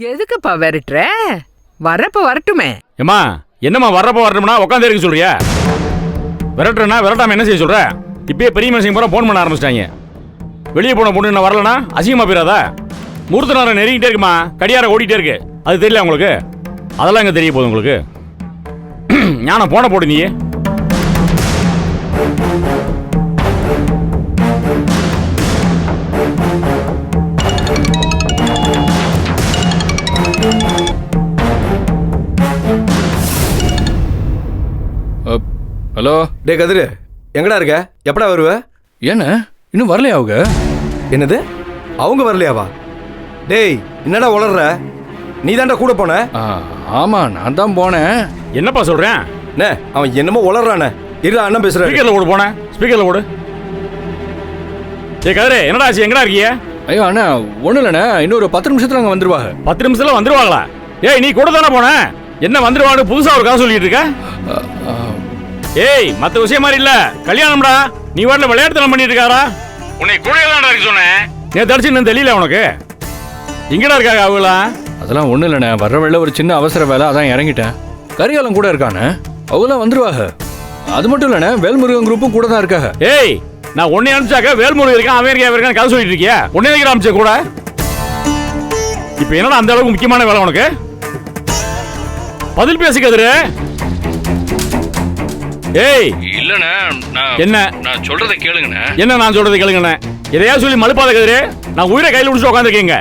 எதுக்குப்பா விரட்டுற? வரப்ப வரட்டுமே. ஏமா என்னம்மா வர்றப்ப வரட்டும்னா உட்காந்து இருக்க சொல்றியா? விரட்டுறனா விரட்டாம என்ன செய்ய சொல்ற? இப்பயே பெரிய மனுஷங்க பூரா ஃபோன் பண்ண ஆரம்பிச்சிட்டாங்க. வெளியே போன பொண்ணு என்ன வரலனா அசிங்கமா போயிடாதா? முகூர்த்த நேரம் நெருங்கிட்டே இருக்குமா, கடியார ஓடிட்டே இருக்கு. அது தெரியல உங்களுக்கு? அதெல்லாம் எங்க தெரிய போகுது உங்களுக்கு? ஞானம் போன போடு நீ. ஹலோ டே கதிரு, எங்கடா இருக்க? எப்படா வருவ? என்ன இன்னும் வரலையா அவங்க? என்னது அவங்க வரலையாவா? டேய் என்னடா உளர்ற? நீ தான்டா கூட போன. ஆமா நான் தான் போனேன். என்னப்பா சொல்றேன்? நே அவன் என்னமோ உளறானே. இருடா அண்ணன் பேசுறேன். ஸ்பீக்கர்ல போடு போனேன். ஸ்பீக்கர்ல போடு. ஏ கதிரு என்னடா ஆச்சு? எங்கடா இருக்கீங்க? ஐயோ அண்ணா ஒன்றும் இல்லைண்ணே, இன்னொரு 10 நிமிஷத்துல அங்கே வந்துருவாங்க. 10 நிமிஷத்துல வந்துருவாங்களா? ஏய் நீ கூட தானே போன? என்ன வந்துருவான்னு புதுசா ஒரு கதை சொல்லிட்டு இருக்க? ஏய் மத்த விஷயம் மாதிரி இல்ல, கல்யாணம்டா. நீ வாட்ல விளையாட்டுத்தனம் பண்ணிட்டு இருக்காரா? உன்னை கூட தான்டா இருக்க சொன்னேன். நீ தடிச்சு இன்னும் தெரியல உனக்கு? எங்கடா இருக்காங்க அவங்களா? அதெல்லாம் ஒன்றும் இல்லைண்ணே, வர்ற வேலை ஒரு சின்ன அவசர வேலை, அதான் இறங்கிட்டேன். கரிகாலம் கூட இருக்கானே, அவங்களாம் வந்துருவாங்க. அது மட்டும் இல்லைண்ணே, வேல்முருகன் குரூப்பும் கூட தான் இருக்காங்க. ஏய் நான் உன்னை அனுப்பிச்சாக்க வேல்முருகன் இருக்கான், அமெரிக்கா இருக்கான்னு கதை சொல்லிட்டு இருக்கியா? உன்னை எதுக்கு அனுப்பிச்ச கூட? இப்போ என்னடா அந்த அளவுக்கு முக்கியமான வேலை உனக்கு? பதில் பேசு கதிரு. ஏய் இல்லண்ணே, என்ன நான் சொல்றதை கேளுங்கண்ணே. என்ன நான் சொல்றதை கேளுங்கண்ணே? எதையா சொல்லி மழுப்பாத கதிரு. நான் உயிரை கையில் பிடிச்சி உட்காந்துருக்கீங்க.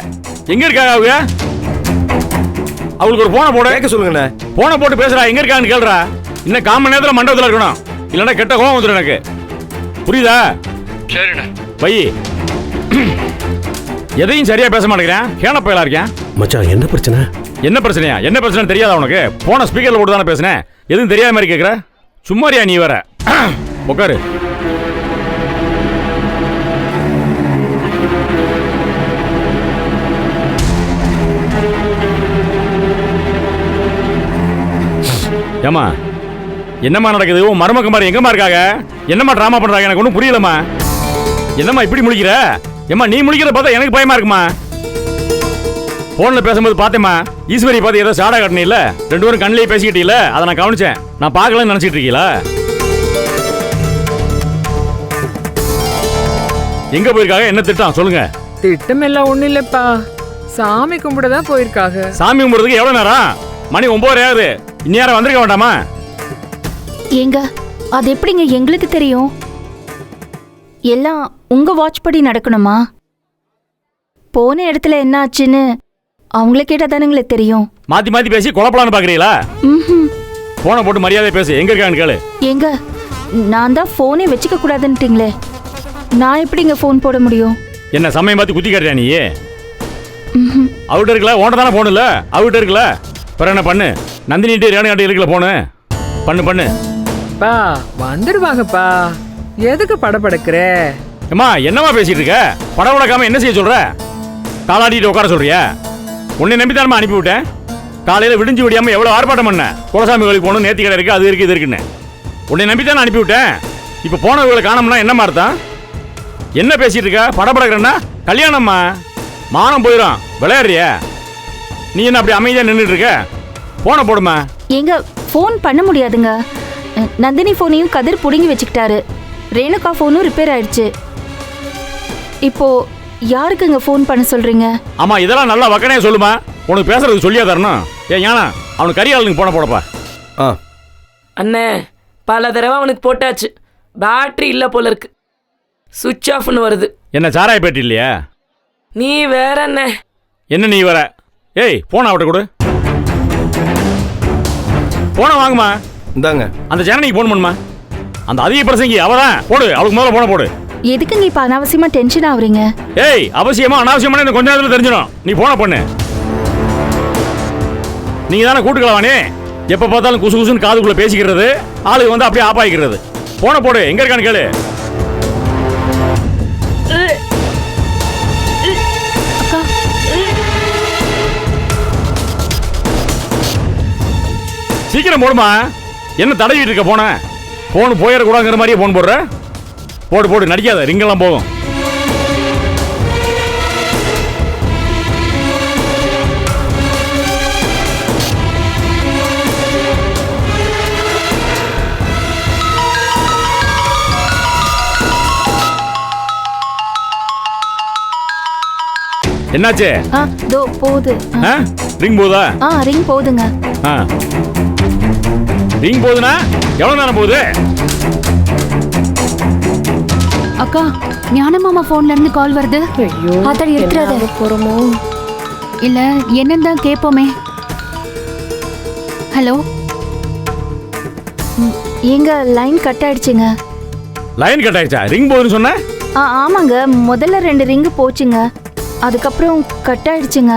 எங்க இருக்காங்க அவங்க? அவங்களுக்கு ஒரு போனை போட கேட்க சொல்லுங்கண்ணே. போனை போட்டு பேசுறா, எங்க இருக்கான்னு கேளுறா. இன்னும் 1/4 மணி நேரத்தில் மண்டபத்தில் இருக்கணும், இல்லைன்னா கெட்ட கோவம் வந்துடும் எனக்கு. புரியுதா? சரிண்ணே பை. எதையும் சரியா பேச மாட்டேங்கிறேன், கேன பயலா இருக்கேன். மச்சான் என்ன பிரச்சனை? என்ன பிரச்சனையா? என்ன பிரச்சனை தெரியாதா உனக்கு? போன ஸ்பீக்கர்ல போட்டு தானே பேசுனேன். எதுவும் தெரியாத மாதிரி கேட்குற? சும்மாரியா நீ வர? உட்காரு. ஏமா என்னம்மா நடக்குது? உன் மருமக்க மாதிரி எங்கம்மா இருக்காங்க? என்னம்மா டிராமா பண்றாங்க? எனக்கு ஒன்றும் புரியலம்மா. என்னம்மா இப்படி முழிக்கிற? ஏம்மா நீ முழிக்கிறத பார்த்தா எனக்கு பயமா இருக்குமா? போன்ல பேசும்போது பார்த்தேம்மா, ஈஸ்வரி பார்த்து ஏதோ சாடா கட்டணி இல்ல, 2 பேரும் கண்ணிலேயே பேசிக்கிட்டீல, அதை நான் கவனிச்சேன். நான் பார்க்கலன்னு நினைச்சிட்டு இருக்கீங்களா? எங்க போயிருக்காங்க? என்ன திட்டம் சொல்லுங்க. திட்டம் எல்லாம் ஒண்ணு இல்லப்பா, சாமி கும்பிட தான் போயிருக்காங்க. சாமி கும்பிடுறதுக்கு எவ்வளவு நேரம்? மணி 9 ஆகுது. இந்நேரம் வந்திருக்க வேண்டாமா? ஏங்க அது எப்படிங்க எங்களுக்கு தெரியும்? எல்லாம் உங்க வாட்ச் படி நடக்கணுமா? போன இடத்துல என்ன ஆச்சுன்னு அவங்கள கேட்டா தானுங்களே தெரியும். மாத்தி மாத்தி பேசி குழப்பலான்னு பாக்குறீங்களா? போனை போட்டு மரியாதை பேசு. எங்க இருக்கான்னு கேளு. ஏங்க நான் தான் போனே வச்சுக்க கூடாதுன்னுட்டீங்களே, நான் எப்படிங்க போன் போட முடியும்? என்ன சமயம் பார்த்து குத்தி காட்டியா நீ? அவுட்ட இருக்கல, ஓட்ட தானே போன் இல்ல, அவுட்ட இருக்கல. பிற என்ன பண்ணு? நந்தினிட்டு ரேணுகாட்டி இருக்கல போனு. பண்ணு பா வந்துடுவாங்கப்பா, எதுக்கு படபடக்குற? ஏம்மா என்னம்மா பேசிட்டு இருக்க? படம் உடக்காம என்ன செய்ய சொல்ற? தாளாட்டிட்டு உட்கார சொல்றியா? உன்னை நம்பித்தானமா அனுப்பி விட்டேன். காலையில விடிஞ்சு விடியாம எவ்வளவு ஆர்ப்பாட்டம் பண்ண. குலசாமி கோயிலுக்கு போகணும், நேர்த்தி கடை இருக்கு, அது இருக்கு, இது இருக்குன்னு. உன்னை நம்பித்தானே அனுப்பி விட்டேன். இப்ப போனவங்களை காணோம்னா என்ன அர்த்தம்? என்ன பேசிட்டு இருக்க? படபடக்கிறன்னா கல்யாணம்மா, மானம் போயிடும். விளையாடுறிய? நீ என்ன அப்படி அமைதியா நின்றுட்டு இருக்க? போன போடுமா. ஏங்க போன் பண்ண முடியாதுங்க. நந்தினி போனையும் கதிர் புடுங்கி வச்சுக்கிட்டாரு, ரேணுகா போனும் ரிப்பேர் ஆயிடுச்சு. இப்போ யாருக்குங்க போன் பண்ண சொல்றீங்க? ஆமா இதெல்லாம் நல்லா வக்கனையா சொல்லுமா. உனக்கு பேசுறதுக்கு சொல்லியா தரணும். ஏன் ஞானா அவனுக்கு கரியாளுக்கு போன போடப்பா. அண்ணே பல தடவை அவனுக்கு போட்டாச்சு, பேட்டரி இல்லை போல இருக்கு, சுவிட்ச் ஆஃப்னு வருது. என்ன சாராய பேட்டி இல்லையா? நீ வேற அண்ணே. என்ன நீ வர? ஏய் போன அவட்ட கொடு. போன வாங்குமா. இந்தாங்க. அந்த ஜனனிக்கு போன் பண்ணுமா. அந்த அதிக பிரசங்கி அவதான். போடு, அவளுக்கு முதல்ல போன போடு. எதுக்குங்க இப்ப அனாவசியமா டென்ஷன் ஆகுறீங்க? ஏய் அவசியமா அனாவசியமான இந்த கொஞ்ச நேரத்துல தெரிஞ்சிடும். நீ போன பண்ணு. நீங்க தானே கூட்டுக்கலாவானே, எப்ப பார்த்தாலும் குசு குசுன்னு காதுக்குள்ள பேசிக்கிறது, ஆளுக்கு வந்து அப்படியே ஆப்பாய்க்கிறது. போன போடு. எங்க இருக்கான்னு கேளு. சீக்கிரம் போடுமா. என்ன தடவிட்டு இருக்க? போன் போயிடக்கூடாதுங்கிற மாதிரியே போன் போடுற. போடு நடிக்காத, ரிங்கெல்லாம் போகும். என்னாச்சு? தோ போகுது. ரிங் போதா? ரிங் போகுதுங்க. ரிங் போகுதுனா எவ்வளவு நேரம் போகுது? அக்கா, ஞான மாமா போன்ல இருந்து கால் வருது. ஐயோ, அதான் எடுத்துறாத. போறோமோ இல்ல என்னன்னு தான் கேட்போமே. ஹலோ, எங்க லைன் கட் ஆயிடுச்சுங்க. லைன் கட் ஆயிடுச்சா? ரிங் போகுதுன்னு சொன்ன? ஆமாங்க, முதல்ல 2 ரிங்கு போச்சுங்க, அதுக்கப்புறம் கட் ஆயிடுச்சுங்க.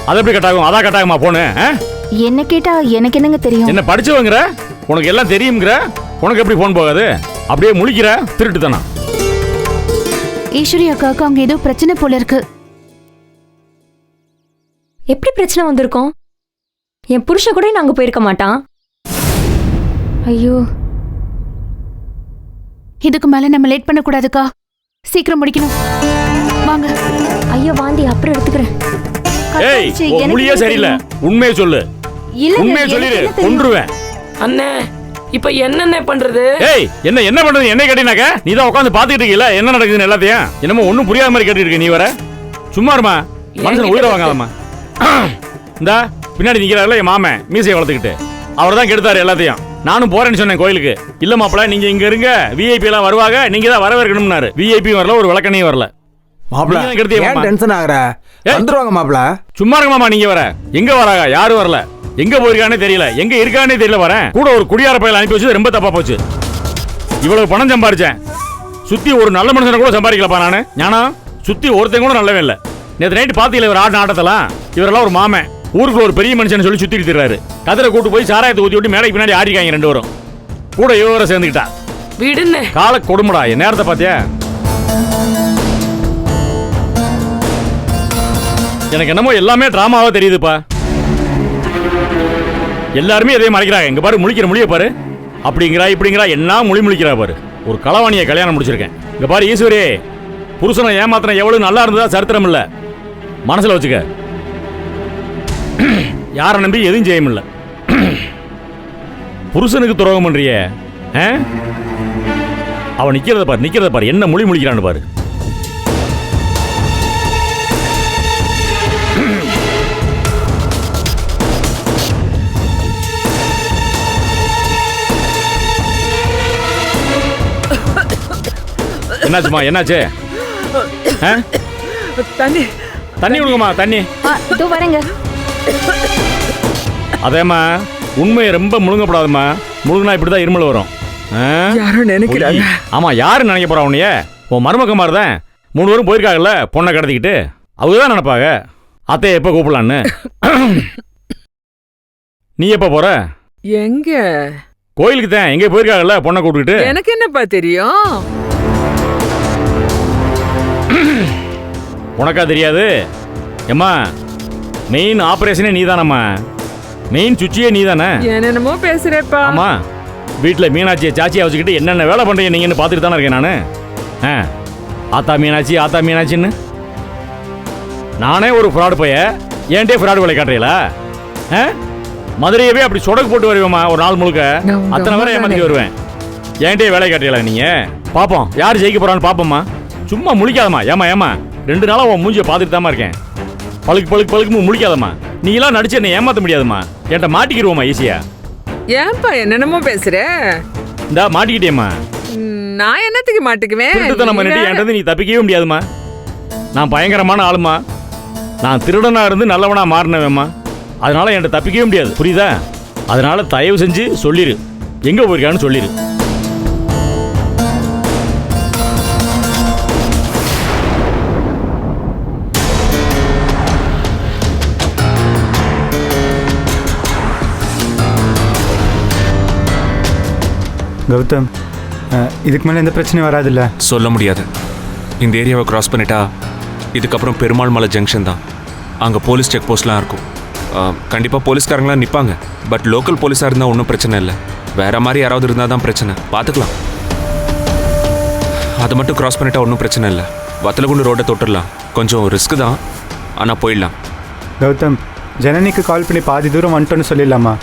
அது எப்படி கட் ஆகும்? அதான் கட் ஆகுமா போனு? என்ன கேட்டா எனக்கு என்னங்க தெரியும்? என்ன படிச்சவங்கிற? உனக்கு எல்லாம் தெரியுங்கிற? உனக்கு எப்படி போன் போகாது? அப்படியே முழிக்கிற திருட்டு தானா? ஈஸ்வரி அக்காவுக்கு அங்க ஏதோ பிரச்சனை போல இருக்கு. எப்படி பிரச்சனை வந்திருக்கோம்? என் புருஷன் கூட நாங்க போயிருக்க மாட்டான். ஐயோ, இதுக்கு மேல நம்ம லேட் பண்ண கூடாதுக்கா, சீக்கிரம் முடிக்கணும். வாங்க. ஐயோ வாந்தி, அப்புறம் எடுத்துக்கிறேன். ஏய், உன் மொழியே சரியில்லை. உண்மையை சொல்லு. உண்மையை சொல்லிடு, கொன்றுவேன். அண்ணே இப்ப என்னென்ன பண்றது? ஏய், என்ன பண்றது? என்ன கேட்டீனாக்க நீ தான் உட்காந்து பாத்துக்கிட்டு இருக்கீல என்ன நடக்குதுன்னு எல்லாத்தையும். என்னமோ ஒண்ணும் புரியாத மாதிரி கேட்டுட்டு இருக்க நீ வர. சும்மா இருமா, மனுஷன் உயிரை வாங்கலாமா? இந்தா பின்னாடி நிக்கிறாருல என் மாமன், மீசையை வளர்த்துக்கிட்டு, அவர் தான் கெடுத்தாரு எல்லாத்தையும். நானும் போறேன்னு சொன்னேன் கோயிலுக்கு. இல்ல மாப்பிள்ள, நீங்க இங்க இருங்க, விஐபி எல்லாம் வருவாங்க, நீங்க தான் வரவேற்கணும்னாரு. விஐபி வரல, ஒரு விளக்கணையும் வரல. மாப்ள ஏன் டென்ஷன் ஆகுற? வந்துருவாங்க மாப்ள. சும்மா இருங்க மாமா, நீங்க வர. எங்க வராங்க? யாரும் வரல. எங்க போயிருக்கானே தெரியல, எங்க இருக்கானே தெரியல. வரேன் கூட ஒரு குடியார பையல அனுப்பி வச்சது ரொம்ப தப்பா போச்சு. இவ்வளவு பணம் சம்பாரிச்சேன், சுத்தி ஒரு நல்ல மனுஷனை கூட சம்பாதிக்கலப்பா நானு. ஞானா, சுத்தி ஒருத்தன் கூட நல்லவே இல்லை. நேற்று நைட்டு பாத்தீங்களா இவர் ஆட்ட ஆட்டத்தெல்லாம்? இவரெல்லாம் ஒரு மாமன், ஊருக்குள்ள ஒரு பெரிய மனுஷன் சொல்லி சுத்திட்டு இருக்காரு. கதிரை கூட்டு போய் சாராயத்தை ஊத்தி விட்டு மேடைக்கு பின்னாடி ஆடிக்காங்க 2 பேரும். கூட இவரை சேர்ந்துக்கிட்டா. விடுன்னு கால கொடுமடா. என் நேரத்தை பாத்தியா? எனக்கு என்னமோ எல்லாமே டிராமாவா தெரியுதுப்பா. எல்லாருமே எதையும் மறைக்கிறாங்க. இங்க பாரு, முழிக்கிற மொழியை பாரு. அப்படிங்கிறா இப்படிங்கிறா, என்ன மொழி முழிக்கிறா பாரு. ஒரு களவாணியை கல்யாணம் முடிச்சிருக்கேன். இங்க பாரு ஈஸ்வரி, புருஷனை ஏமாத்தின எவ்வளவு நல்லா இருந்ததா சரித்திரம் இல்ல, மனசுல வச்சுக்க. யாரை நம்பி எதுவும் செய்ய முடியல. புருஷனுக்கு துரோகம் பண்றியே. அவன் நிக்கிறத பாரு, என்ன மொழி முழிக்கிறான்னு பாரு. என்னாச்சுமா? என்னாச்சு? தண்ணி கொடுங்கம்மா, தண்ணி. இதோ வரேங்க. அதேம்மா, உண்மையை ரொம்ப முழுங்கப்படாதுமா. முழுங்கினா இப்படிதான் இருமல் வரும். யாரும் நினைக்கிறாங்க. ஆமா, யாரு நினைக்க போறா உன்னைய? உன் மருமக்கமார் தான் 3 பேரும் போயிருக்காங்கல்ல பொண்ணை கடத்திக்கிட்டு. அவங்கதான் நினைப்பாங்க அத்தையை எப்ப கூப்பிடலான்னு. நீ எப்ப போற? எங்க? கோயிலுக்கு தான். எங்க போயிருக்காங்கல்ல பொண்ணை கூப்பிட்டுக்கிட்டு. எனக்கு என்னப்பா தெரியும்? உனக்கா தெரியாது? ஏம்மா, மெயின் ஆபரேஷனே நீதானம்மா, மெயின் சுவிட்சே நீதானே. என்னென்னமோ பேசுறேப்பா. ஆமா, வீட்டில் மீனாட்சியை சாச்சியை வச்சுக்கிட்டு என்னென்ன வேலை பண்றீங்க நீங்கன்னு பார்த்துட்டு தானே இருக்கேன் நான். ஆத்தா மீனாட்சின்னு நானே ஒரு ஃப்ராடு பைய, ஏன்டே ஃப்ராடு வேலை காட்டுறீங்களா? மதுரையவே அப்படி சொடக்கு போட்டு வருவேம்மா ஒரு நாள் முழுக்க. அத்தனை பேரை ஏமாத்திட்டு வருவேன். ஏன்டே வேலை காட்டுறீங்களா நீங்க? பாப்போம் யார் ஜெயிக்க போறான்னு பாப்போம்மா. சும்மா முழிக்காதம்மா. ஏமா 2 நாளா உன் மூஞ்சியை பார்த்துட்டு தாமா இருக்கேன். பழுக்கு முழிக்காதம்மா. நீ எல்லாம் நடிச்சு என்ன ஏமாத்த முடியாதுமா. என்கிட்ட மாட்டிக்கிடுவோமா ஈஸியா. ஏன்பா என்னென்னமோ பேசுற? இந்தா மாட்டிக்கிட்டேம்மா. நான் என்னத்துக்கு மாட்டுக்குவேன்? திருட்டுத்தனம் பண்ணிட்டு என்கிட்ட நீ தப்பிக்கவே முடியாதுமா. நான் பயங்கரமான ஆளுமா. நான் திருடனா இருந்து நல்லவனா மாறினவேம்மா. அதனால என்கிட்ட தப்பிக்கவே முடியாது, புரியுதா? அதனால தயவு செஞ்சு சொல்லிரு, எங்க போயிருக்கான்னு சொல்லிரு. கௌதம், இதுக்கு மேலே எந்த பிரச்சனையும் வராதுல்ல? சொல்ல முடியாது. இந்த ஏரியாவை கிராஸ் பண்ணிட்டா இதுக்கப்புறம் பெருமாள் மலை ஜங்ஷன் தான். அங்கே போலீஸ் செக் போஸ்ட்லாம் இருக்கும். கண்டிப்பாக போலீஸ்காரங்களாம் நிற்பாங்க. பட் லோக்கல் போலீஸாக இருந்தால் ஒன்றும் பிரச்சனை இல்லை. வேற மாதிரி யாராவது இருந்தால் தான் பிரச்சனை. பார்த்துக்கலாம். அதை மட்டும் கிராஸ் பண்ணிட்டா ஒன்றும் பிரச்சனை இல்லை. வத்தலகுண்டு ரோட்டை தொட்டுடலாம். கொஞ்சம் ரிஸ்க் தான், ஆனால் போயிடலாம். கௌதம், ஜனனிக்கு கால் பண்ணி பாதி தூரம் வந்துட்டோன்னு சொல்லிடலாமா?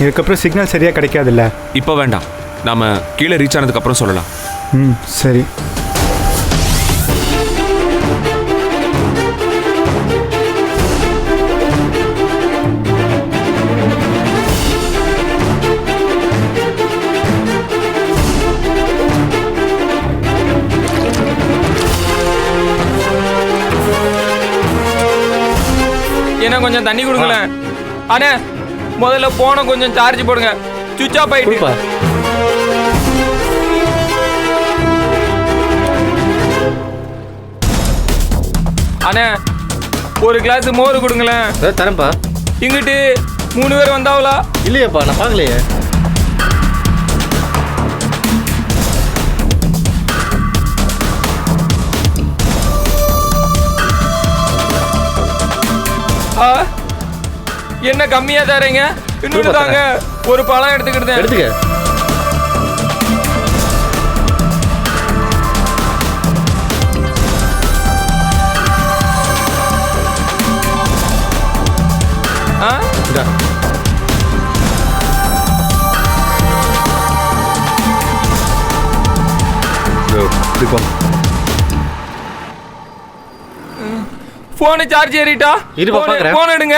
இதுக்கப்புறம் சிக்னல் சரியாக கிடைக்காதுல்ல? இப்போ வேண்டாம், நாம் கீழே ரீச் ஆனதுக்கப்புறம் சொல்லலாம். சரி. கொஞ்சம் தண்ணி கொடுங்களேன். அண்ணே முதல்ல போனை கொஞ்சம் சார்ஜ் போடுங்க, சுவிட்ச் ஆஃப் ஆயிட்டு. அண்ணே ஒரு கிளாஸ் மோர் கொடுங்களேன். தரேன்ப்பா. இங்கிட்டு 3 பேர் வந்தாவளா? இல்லையப்பா, நான் பார்க்கலையே. என்ன கம்மியா தரீங்க? இன்னொரு தாங்க, ஒரு பழம் எடுத்துக்கிட்டேன். எடுத்துக்க. Phone charge ஏறிட்டா? போன் எடுங்க.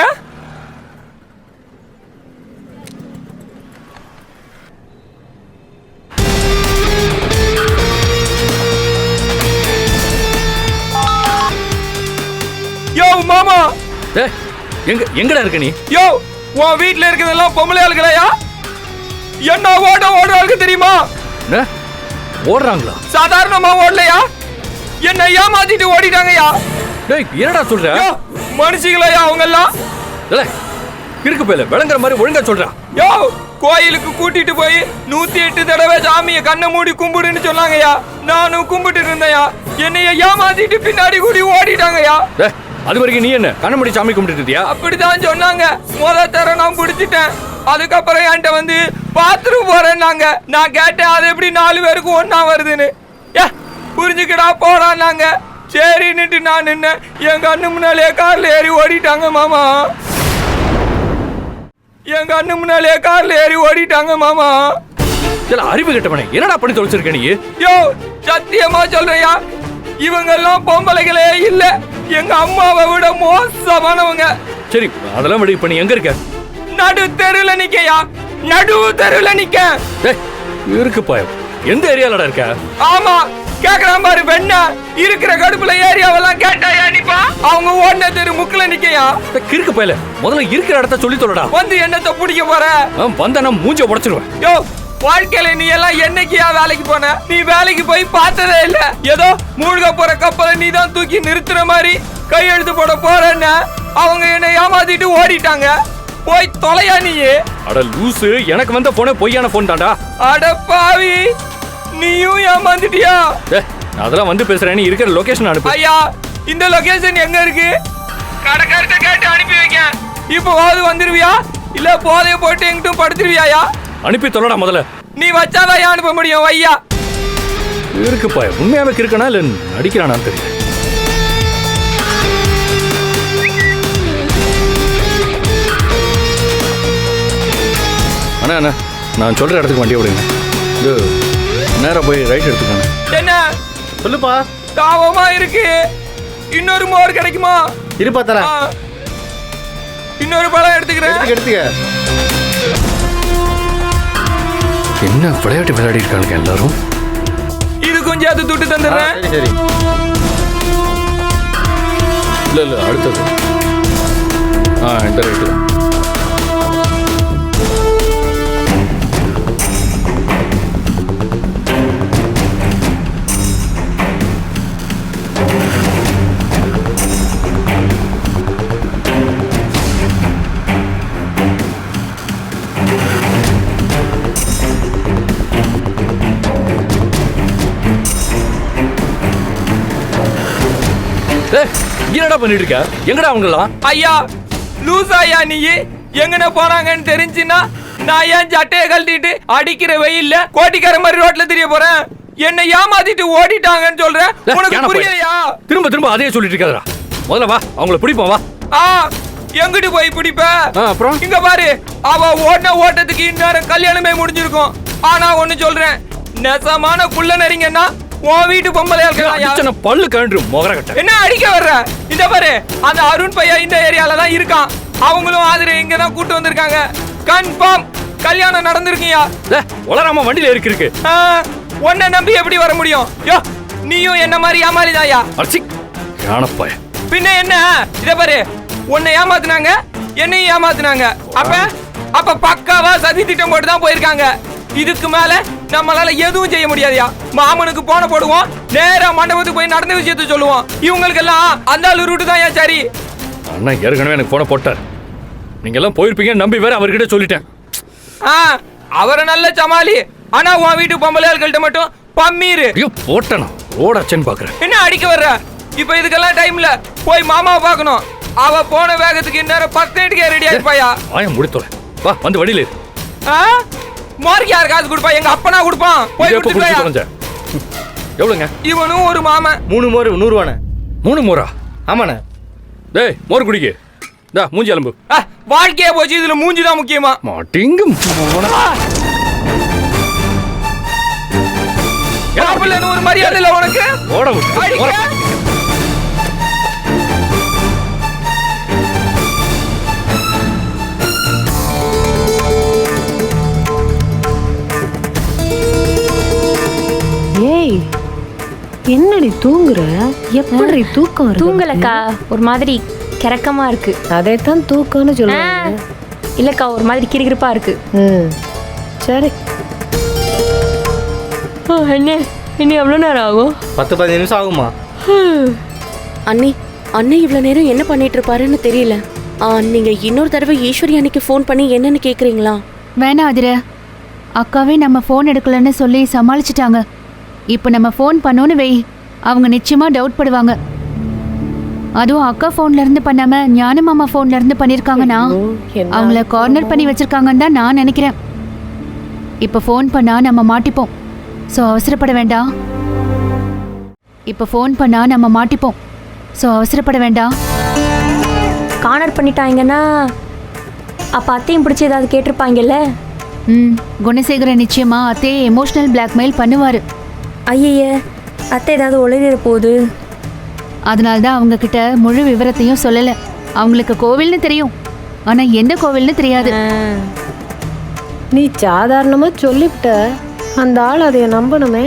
யோ மாமா, எங்கடா இருக்க நீ? யோ உன் வீட்ல இருக்கிறதெல்லாம் பொம்பளை ஆளுகளையா? என்ன ஓடுறாங்க தெரியுமா? ஓடுறாங்களா? சாதாரணமா ஓடலையா, என்ன ஏமாத்திட்டு ஓடிட்டாங்கயா. என்னடா சொல்ற? மனுஷங்களையா அவங்க எல்லாம்? இருக்கு போல விளங்குற மாதிரி ஒழுங்கா சொல்றா. யோ கோயிலுக்கு கூட்டிட்டு போய் 108 தடவை சாமியை கண்ணை மூடி கும்பிடுன்னு சொன்னாங்கயா. நானும் கும்பிட்டு இருந்தேயா. என்னைய ஏமாத்திட்டு பின்னாடி கூடி ஓடிட்டாங்கயா. அது வரைக்கும் நீ என்ன கண்ணை மூடி சாமி கும்பிட்டு இருந்தியா? அப்படிதான் சொன்னாங்க. முதல் தர நான் பிடிச்சிட்டேன். அதுக்கப்புறம் என்கிட்ட வந்து பாத்ரூம் போறேன்னாங்க. நான் கேட்டேன் அது எப்படி 4 பேருக்கு ஒன்னா வருதுன்னு. புரிஞ்சுக்கடா போடான்னாங்க. சரின்னுட்டு நான் நின்ன. என் கண்ணு முன்னாலே கார்ல ஏறி ஓடிட்டாங்க மாமா. என் கண்ணு முன்னாலே கார்ல ஏறி ஓடிட்டாங்க மாமா. அறிவு கெட்டவனே, என்னடா பண்ணி தொலைச்சிருக்க நீ? யோ சத்தியமா சொல்றியா, இவங்க எல்லாம் பொம்பளைகளே இல்ல. எங்க அம்மாவை விட மோசமானவங்க. சரி அதெல்லாம் விடு. இப்ப நீ எங்க இருக்க? நடு தெருல நிக்கையா. நடு தெருல நிக்க. இருக்கு பாயம். எந்த ஏரியாலடா இருக்க? ஆமா கேக்குறான் பாரு வெண்ண. இருக்கிற கடுப்புல ஏரியாவெல்லாம் கேட்டாயா நிப்பா. அவங்க ஓடின தெரு முக்குல நிக்கையா. கிறுக்கு பயல, முதல்ல இருக்கிற இடத்த சொல்லி சொல்லடா. வந்து என்னத்த பிடிக்க போற? வந்த நான் மூஞ்ச உடைச்சிருவேன். யோ வாழ்க்கையில நீ எல்லாம் என்னைக்கியா வேலைக்கு போன? நீ வேலைக்கு போய் பார்த்ததே இல்ல. ஏதோ மூழ்க போற கப்பலை நீ தான் தூக்கி நிறுத்துற மாதிரி கையெழுத்து போட போறேன்னு அவங்க என்னை ஏமாத்திட்டு ஓடிட்டாங்க. போய் தொலையா நீ. அட லூசு, எனக்கு வந்த போனே பொய்யான போன் தான்டா. அட பாவி, நீயும் ஏமாந்துட்டியா? அதெல்லாம் வந்து பேசுறேன். நீ இருக்கிற லொகேஷன் அனுப்பு. ஐயா இந்த லொகேஷன் எங்க இருக்கு? கடைக்காரர்கிட்ட கேட்டு அனுப்பி வைக்க. இப்போவாவது வந்துருவியா இல்ல போதைய போட்டு எங்கிட்டும் படுத்துருவியாயா? அனுப்பி தொலைடா முதல்ல. நீ வச்சாதான் அனுப்ப முடியும் ஐயா. இருக்கு பாய, உண்மையாவே இருக்கனா இல்ல நடிக்கிறானான்னு தெரியல. அண்ணா நான் சொல்ற இடத்துக்கு வண்டியை விடுங்க. இது நேரா போய் ரைட் எடுத்துக்கோங்க. என்ன சொல்லுப்பா. தாவமா இருக்கு. இன்னொரு மோர் கிடைக்குமா? இருப்பா தர. இன்னொரு பழம் எடுத்துக்கிறேன். எடுத்துக்க. என்ன விளையாட்டு விளையாடி இருக்காங்க எல்லாரும். இது கொஞ்சம் அது துட்டு தந்துடுறேன். சரி. இல்ல அடுத்தது. இந்த ரைட்டு. என்னடா பண்ணிட்டு இருக்க? எங்கடா அவங்கலாம்? ஐயா லூஸ் ஐயா, நீ எங்கன போறாங்கன்னு தெரிஞ்சுன்னா நான் ஏன் சட்டையை கழட்டிட்டு அடிக்கிற வெயில்ல கோட்டிக்கார மாதிரி ரோட்ல தெரிய போறேன்? என்ன ஏமாத்திட்டு ஓடிட்டாங்கன்னு சொல்றேன். உனக்கு புரியலையா? திரும்ப அதே சொல்லிட்டு இருக்காதடா. முதல்ல வா, அவங்கள பிடிப்போம் வா. எங்கிட்டு போய் பிடிப்ப? அப்புறம் இங்க பாரு, அவ ஓடின ஓட்டத்துக்கு இந்நேரம் கல்யாணமே முடிஞ்சிருக்கும். ஆனா ஒண்ணு சொல்றேன், நெசமான குள்ள நரிங்கன்னா உன் வீட்டு பொம்பளையா பல்லு கழண்டு மொகர கட்ட. என்ன அடிக்க வர்ற? இந்த பாரு, அந்த அருண் பையன் இந்த ஏரியால தான் இருக்கான். அவங்களும் ஆதிரை இங்க தான் கூட்டு வந்திருக்காங்க. கன்ஃபார்ம் கல்யாணம் நடந்திருக்கியா? வளராம வண்டியில இருக்கு. உன்னை நம்பி எப்படி வர முடியும்? யோ நீயும் என்ன மாதிரி ஏமாளிதாயா? அர்ச்சி யானப்பாய. பின்ன என்ன? இத பாரு, உன்னை ஏமாத்துனாங்க, என்னையும் ஏமாத்துனாங்க. அப்ப பக்காவா சதி திட்டம் போட்டு தான் போயிருக்காங்க. இதுக்கு மேல நம்மளால எதுவும் செய்ய முடியாதியா. மாமனுக்கு போன போடுவோம், நேரா மண்டபத்துக்கு போய் நடந்த விஷயத்த சொல்லுவோம். இவங்களுக்கு எல்லாம் அந்த ஆளு ரூட்டு தான். ஏன் சரி அண்ணா ஏற்கனவே எனக்கு போன போட்டார். நீங்க எல்லாம் போயிருப்பீங்க நம்பி வேற அவர்கிட்ட சொல்லிட்டேன். அவரை நல்ல சமாளி. ஆனா உன் வீட்டு பொம்பளை ஆள்கிட்ட மட்டும் பம்மீரு. ஐயோ போட்டனா ஓடாச்சேன்னு பாக்குறேன். என்ன அடிக்க வர்ற? இப்ப இதுக்கெல்லாம் டைம்ல போய் மாமாவை பார்க்கணும். அவ போன வேகத்துக்கு இன்னொரு 10 நைட்டுக்கே ரெடி ஆயிருப்பாயா? ஆயம் முடித்தோல வா வந்து வழியில மார்க் யார் காசு கொடுப்பா? எங்க அப்பனா கொடுப்பான். போய் கொடுத்துட்டு எவ்வளவுங்க? இவனும் ஒரு மாமன். 3 மோர் 100 ரூபாண்ணே. 3 மோரா? ஆமாண்ணே. டேய் மோர் குடிக்க. டா மூஞ்சி அலம்பு. வாழ்க்கையே போச்சு, இதுல மூஞ்சி தான் முக்கியமா. மாட்டிங்கும் ஒரு மரியாதை இல்ல உனக்கு. ஓட விட்டு ஏய் என்னடி தூங்குற? எப்படி தூக்கம் வருது? தூங்கலக்கா, ஒரு மாதிரி கிறக்கமா இருக்கு. அதைத்தான் தூக்கம்னு சொல்லுவாங்க. இல்லக்கா ஒரு மாதிரி கிறுகிறுப்பா இருக்கு. சரி அண்ணே இன்னும் எவ்வளோ நேரம் ஆகும்? 10-15 நிமிஷம் ஆகுமா? அண்ணி அண்ணன் இவ்வளோ நேரம் என்ன பண்ணிட்டு இருப்பாருன்னு தெரியல. நீங்க இன்னொரு தடவை ஈஸ்வரி அன்னைக்கு ஃபோன் பண்ணி என்னன்னு கேக்குறீங்களா? வேணாம் அதிர. அக்காவே நம்ம ஃபோன் எடுக்கலன்னு சொல்லி சமாளிச்சிட்டாங்க. இப்போ நம்ம ஃபோன் பண்ணோன்னு வை, அவங்க நிச்சயமா டவுட் படுவாங்க. அதுவும் அக்கா ஃபோன்ல இருந்து பண்ணாம ஞான மாமா ஃபோன்ல இருந்து பண்ணிருக்காங்கன்னா அவங்கள கார்னர் பண்ணி வச்சிருக்காங்கன்னு தான் நான் நினைக்கிறேன். இப்போ ஃபோன் பண்ணா நம்ம மாட்டிப்போம். ஸோ அவசரப்பட வேண்டாம். இப்போ ஃபோன் பண்ணா நம்ம மாட்டிப்போம். ஸோ அவசரப்பட வேண்டாம். கார்னர் பண்ணிட்டாங்கன்னா அப்போ அத்தையும் பிடிச்சி ஏதாவது கேட்டிருப்பாங்கல்ல? குணசேகரன் நிச்சயமா அத்தையை எமோஷனல் பிளாக்மெயில் பண்ணுவார். ஐய அத்தை ஏதாவது உளறிட போகுது. அதனால தான் அவங்க கிட்ட முழு விவரத்தையும் சொல்லலை. அவங்களுக்கு கோவில்னு தெரியும், ஆனால் எந்த கோவில்னு தெரியாது. நீ சாதாரணமாக சொல்லிவிட்ட. அந்த ஆள் அதைய நம்பணுமே.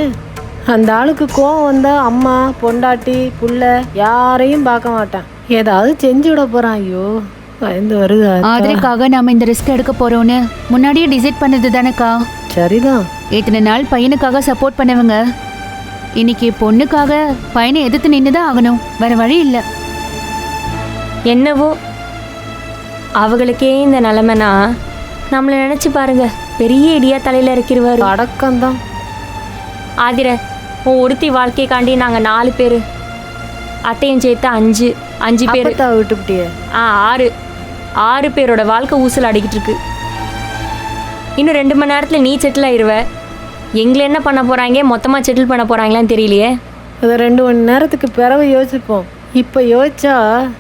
அந்த ஆளுக்கு கோவம் வந்தா அம்மா பொண்டாட்டி புள்ள யாரையும் பார்க்க மாட்டான். ஏதாவது செஞ்சு விட போறான். ஐயோ பயந்து வருது. ஆதரவுக்காக நாம இந்த ரிஸ்க் எடுக்க போறோம்னு முன்னாடியே டிசைட் பண்ணது தானேக்கா? சரிதான். இத்தனை நாள் பையனுக்காக சப்போர்ட் பண்ணவங்க இன்னைக்கு பொண்ணுக்காக பையனை எதிர்த்து நின்றுதான் ஆகணும். வேற வழி இல்லை. என்னவோ அவங்களுக்கே இந்த நிலைமைனா நம்மளை நினைச்சு பாருங்க, பெரிய இடியா தலையில இருக்கிறவாரு. அடக்கம்தான். ஆதிர உன் ஒருத்தி வாழ்க்கைக்காண்டி நாங்கள் 4 பேர், அத்தையும் சேர்த்து 5 பேர் விட்டுவிட்டிய. 6 பேரோட வாழ்க்கை ஊசல் அடிக்கிட்டு இருக்கு. இன்னும் 2 மணி நேரத்தில் நீ செட்டில் ஆயிடுவ. எங்களை என்ன பண்ண போகிறாங்க, மொத்தமாக செட்டில் பண்ண போகிறாங்களான்னு தெரியலையே. அதை 2 மணி நேரத்துக்கு பிறகு யோசிப்போம். இப்போ யோசிச்சா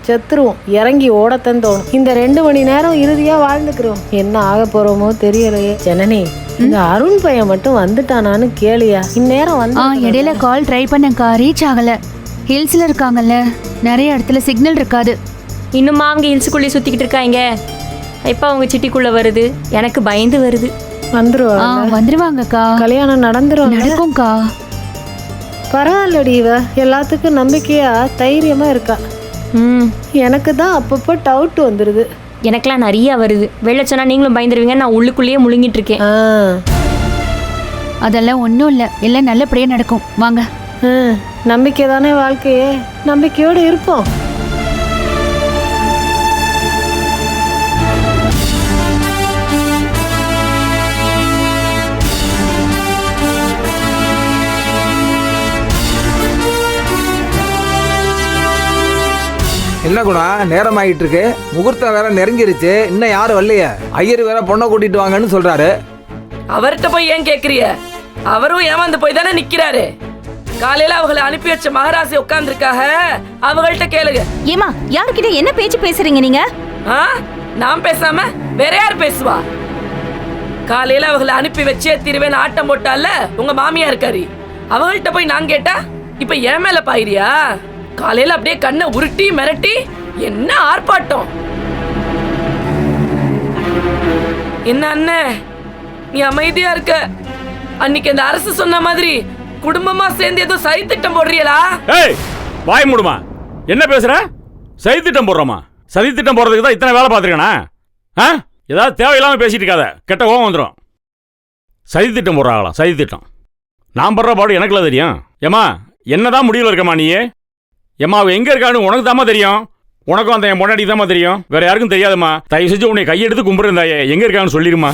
செத்துருவோம். இறங்கி ஓடத்தான் தோணும். இந்த 2 மணி நேரம் இறுதியாக வாழ்ந்துக்கிறோம். என்ன ஆக போகிறோமோ தெரியலையே. ஜனனி இந்த அருண் பையன் மட்டும் வந்துட்டானான்னு கேளியா? இந்நேரம் வந்து இடையில கால் ட்ரை பண்ணக்கா, ரீச் ஆகலை. ஹில்ஸில் இருக்காங்கல்ல, நிறைய இடத்துல சிக்னல் இருக்காது. இன்னுமா அவங்க ஹில்ஸுக்குள்ளேயே சுற்றிக்கிட்டு இருக்காங்க. இப்போ அவங்க சிட்டிக்குள்ளே வருது, எனக்கு பயந்து வருது. வந்துருவாங்கக்கா. கல்யாணம் நடக்கும்க்கா. பரவாயில்லடி, இவ எல்லாத்துக்கும் நம்பிக்கையா தைரியமா இருக்கா. எனக்கு தான் அப்பப்போ டவுட் வந்துடுது. எனக்கெல்லாம் நிறைய வருது. வெளில சொன்னா நீங்களும் பயந்துருவீங்க. நான் உள்ளுக்குள்ளேயே முழுங்கிட்டு இருக்கேன். அதெல்லாம் ஒன்றும் இல்லை, எல்லாம் நல்லபடியாக நடக்கும். வாங்க. நம்பிக்கை தானே வாழ்க்கையே. நம்பிக்கையோடு இருப்போம். என்ன குணா, நேரம் ஆகிட்டு இருக்கு. முகூர்த்தம் வேற நெருங்கிருச்சு. இன்னும் யாரும் வரலையே. ஐயர் வேற பொண்ணை கூட்டிட்டு வாங்கன்னு சொல்றாரு. அவர்கிட்ட போய் ஏன் கேக்குறிய? அவரும் ஏமாந்து போய் தானே நிக்கிறாரு. காலையில அவங்களை அனுப்பி வச்ச மகாராசி உட்கார்ந்துருக்காக, அவங்கள்ட்ட கேளுங்க. ஏமா யாருக்கிட்ட என்ன பேச்சு பேசுறீங்க நீங்க? நான் பேசாம வேற யார் பேசுவா? காலையில அவங்களை அனுப்பி வச்சே திருவேன் ஆட்டம் போட்டால உங்க மாமியா இருக்காரு. அவங்கள்ட்ட போய் நான் கேட்டா இப்ப ஏன் மேல பாயிரியா? காலையில அப்படியே கண்ணை உருட்டி மிரட்டி என்ன ஆர்ப்பாட்டம். என்ன அண்ணே நீ அமைதியா இருக்க? அன்னைக்கு அந்த அரசு சொன்ன மாதிரி குடும்பமா சேர்ந்து ஏதோ சதி திட்டம் போடுறீங்களா? ஏய் வாய் மூடுமா. என்ன பேசுற? சதி திட்டம் போடுறோமா? சதி திட்டம் போடுறதுக்கு தான் இத்தனை வேலை பார்த்துருக்கேனா? ஆ, ஏதாவது தேவையில்லாமல் பேசிட்டு இருக்காத, கெட்ட கோவம் வந்துடும். சதி திட்டம் போடுறாங்களாம், சதி திட்டம். நான் படுற பாடு எனக்குல தெரியும். ஏம்மா, என்னதான் முடிவில் இருக்கம்மா நீ? ஏம்மா, அவள் எங்கே இருக்கான்னு உனக்கு தாம்மா தெரியும். உனக்கும் அந்த என் பொண்டாட்டி தாம்மா தெரியும், வேற யாருக்கும் தெரியாதும்மா. தயவு செஞ்சு உன்னை கையெடுத்து கும்பிடுந்தாயே, எங்கே இருக்கான்னு சொல்லிடுமா.